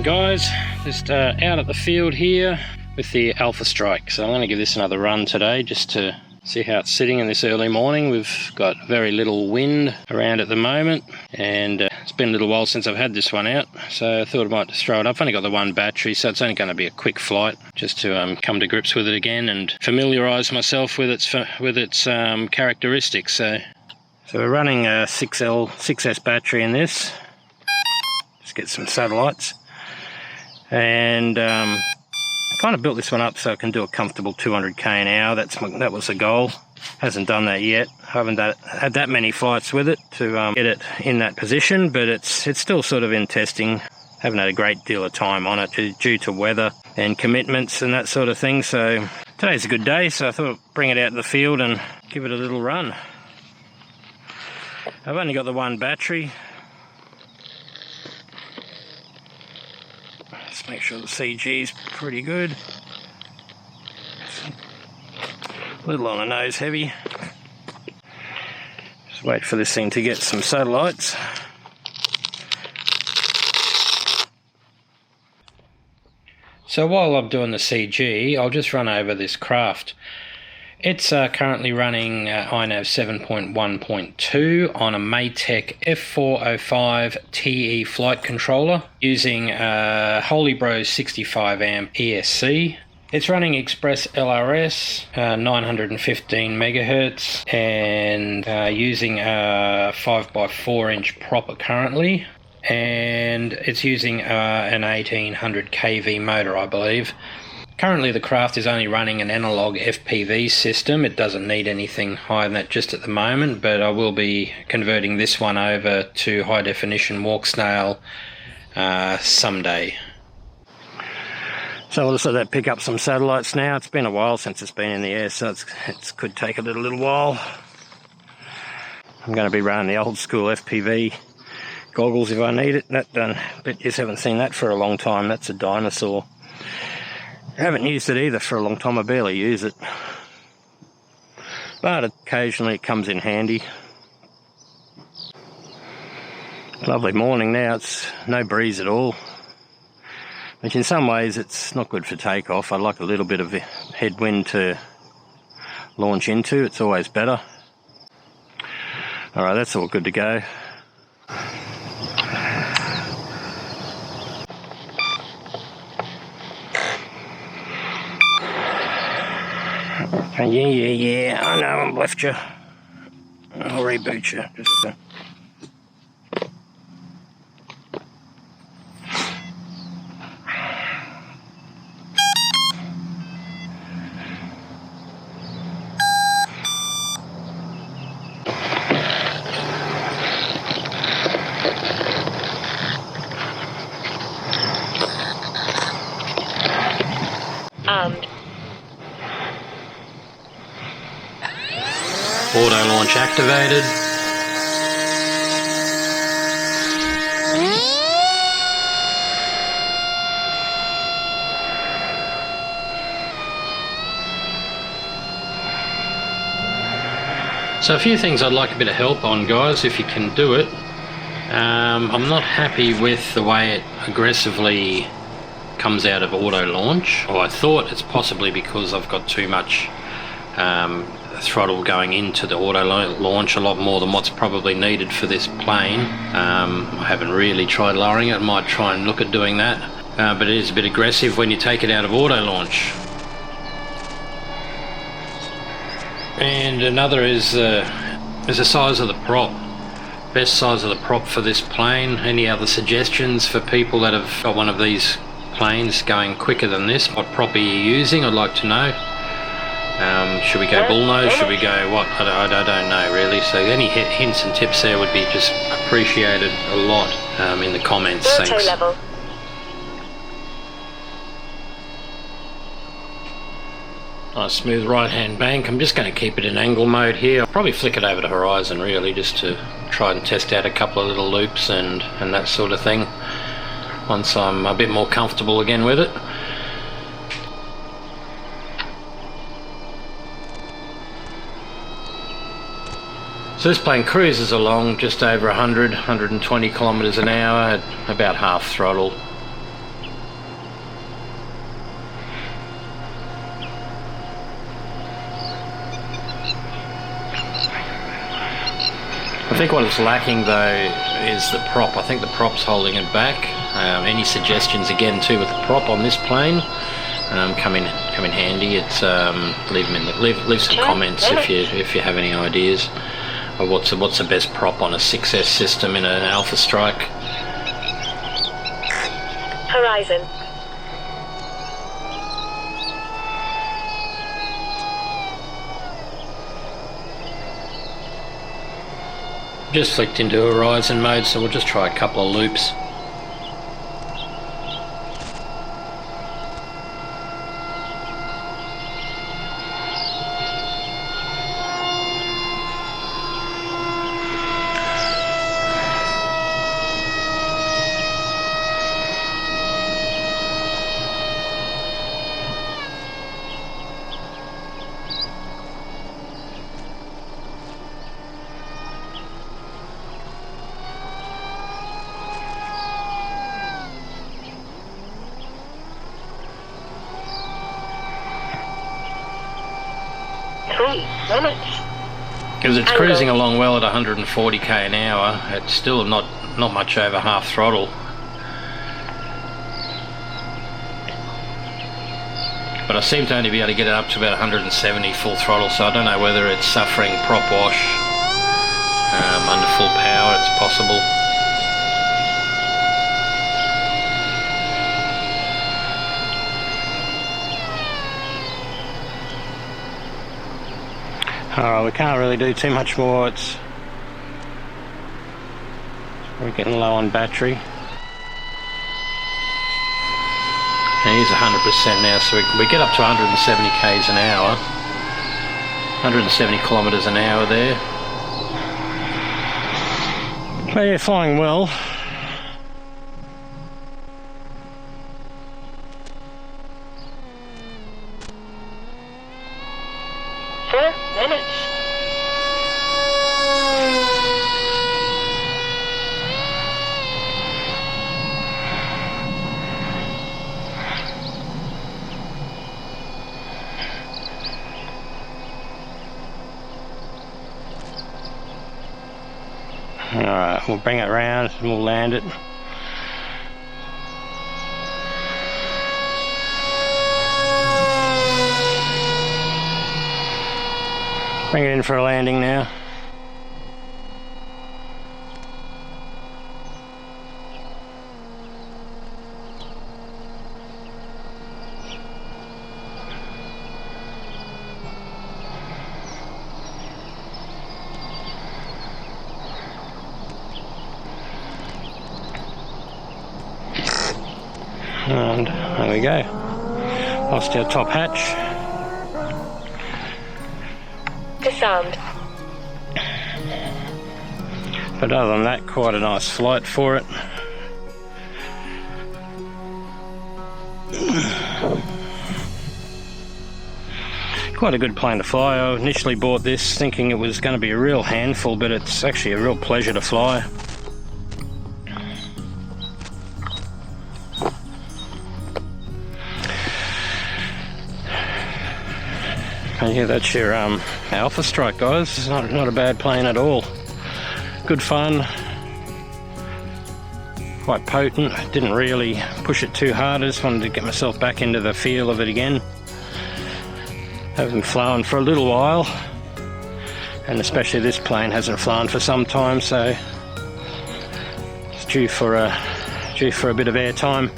guys, just out at the field here with the Alpha Strike. So I'm going to give this another run today just to see how it's sitting in this early morning. We've got very little wind around at the moment, and it's been a little while since I've had this one out, so I thought I might just throw it up. I've only got the one battery, so it's only going to be a quick flight just to come to grips with it again and familiarise myself with its characteristics. So we're running a 6S battery in this. Just get some satellites, and I kind of built this one up so I can do a comfortable 200k an hour. That was the goal. Hasn't done that yet. I haven't had that many flights with it to get it in that position, but it's still sort of in testing. Haven't had a great deal of time on it due to weather and commitments and that sort of thing. So today's a good day, so I thought I'd bring it out to the field and give it a little run. I've only got the one battery. Let's make sure the CG is pretty good. A little on the nose heavy. Just wait for this thing to get some satellites. So while I'm doing the CG, I'll just run over this craft. It's currently running INAV 7.1.2 on a Maytech F405 TE flight controller using Holy Bros 65 amp ESC. It's running ExpressLRS 915 megahertz and using a 5x4 inch propper currently, and it's using an 1800 kV motor, I believe. Currently the craft is only running an analog FPV system. It doesn't need anything higher than that just at the moment, but I will be converting this one over to high definition walk snail someday. So we'll just let that pick up some satellites now. It's been a while since it's been in the air, so it could take a little while. I'm going to be running the old school FPV goggles if I need it. But you haven't seen that for a long time. That's a dinosaur. I haven't used it either for a long time. I barely use it, but occasionally it comes in handy. Lovely morning now. It's no breeze at all, which in some ways it's not good for takeoff. I like a little bit of headwind to launch into. It's always better. Alright, that's all good to go. Yeah, I know, I've left you. I'll reboot you, just to... Auto launch activated. So a few things I'd like a bit of help on, guys, if you can do it. I'm not happy with the way it aggressively comes out of auto launch. Or I thought it's possibly because I've got too much throttle going into the auto launch, a lot more than what's probably needed for this plane. I haven't really tried lowering it. I might try and look at doing that, but it is a bit aggressive when you take it out of auto launch. And another is the size of the prop. Best size of the prop for this plane. Any other suggestions for people that have got one of these planes going quicker than this? What prop are you using? I'd like to know. Should we go bullnose? Should we go what? I don't know really. So any hints and tips there would be just appreciated a lot in the comments. Thanks. Level. Nice smooth right hand bank. I'm just going to keep it in angle mode here. I'll probably flick it over to horizon really, just to try and test out a couple of little loops and that sort of thing once I'm a bit more comfortable again with it. So this plane cruises along just over 120 kilometers an hour at about half throttle. I think what it's lacking though is the prop. I think the prop's holding it back. Any suggestions again too with the prop on this plane come in handy. It's leave some comments if you have any ideas of what's the best prop on a 6S system in an Alpha Strike. Horizon. Just flicked into horizon mode, so we'll just try a couple of loops. Because it's cruising along well at 140k an hour, it's still not much over half throttle. But I seem to only be able to get it up to about 170 full throttle, so I don't know whether it's suffering prop wash under full power. It's possible. Alright, we can't really do too much more. We're getting low on battery. And he's 100% now, so we get up to 170 k's an hour. 170 kilometers an hour there. But yeah, flying well. Alright, we'll bring it round and we'll land it. Bring it in for a landing now. And there we go. Lost our top hatch. Disarmed. But other than that, quite a nice flight for it. Quite a good plane to fly. I initially bought this thinking it was going to be a real handful, but it's actually a real pleasure to fly. And yeah, that's your Alpha Strike, guys. It's not a bad plane at all. Good fun. Quite potent. Didn't really push it too hard. I just wanted to get myself back into the feel of it again. Haven't flown for a little while, and especially this plane hasn't flown for some time, so it's due for a bit of airtime.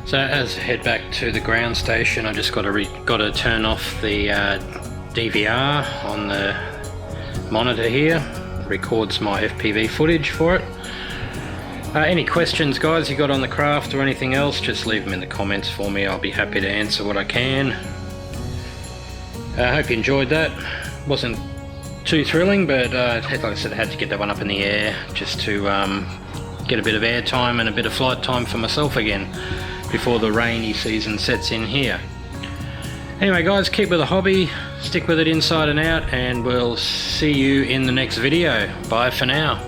So as I head back to the ground station, I just got to turn off the DVR on the monitor here. It records my FPV footage for it. Any questions, guys, you got on the craft or anything else, just leave them in the comments for me. I'll be happy to answer what I can. I hope you enjoyed that. Wasn't too thrilling, but like I said, I had to get that one up in the air just to get a bit of air time and a bit of flight time for myself again before the rainy season sets in here. Anyway, guys, keep with the hobby, stick with it inside and out, and we'll see you in the next video. Bye for now.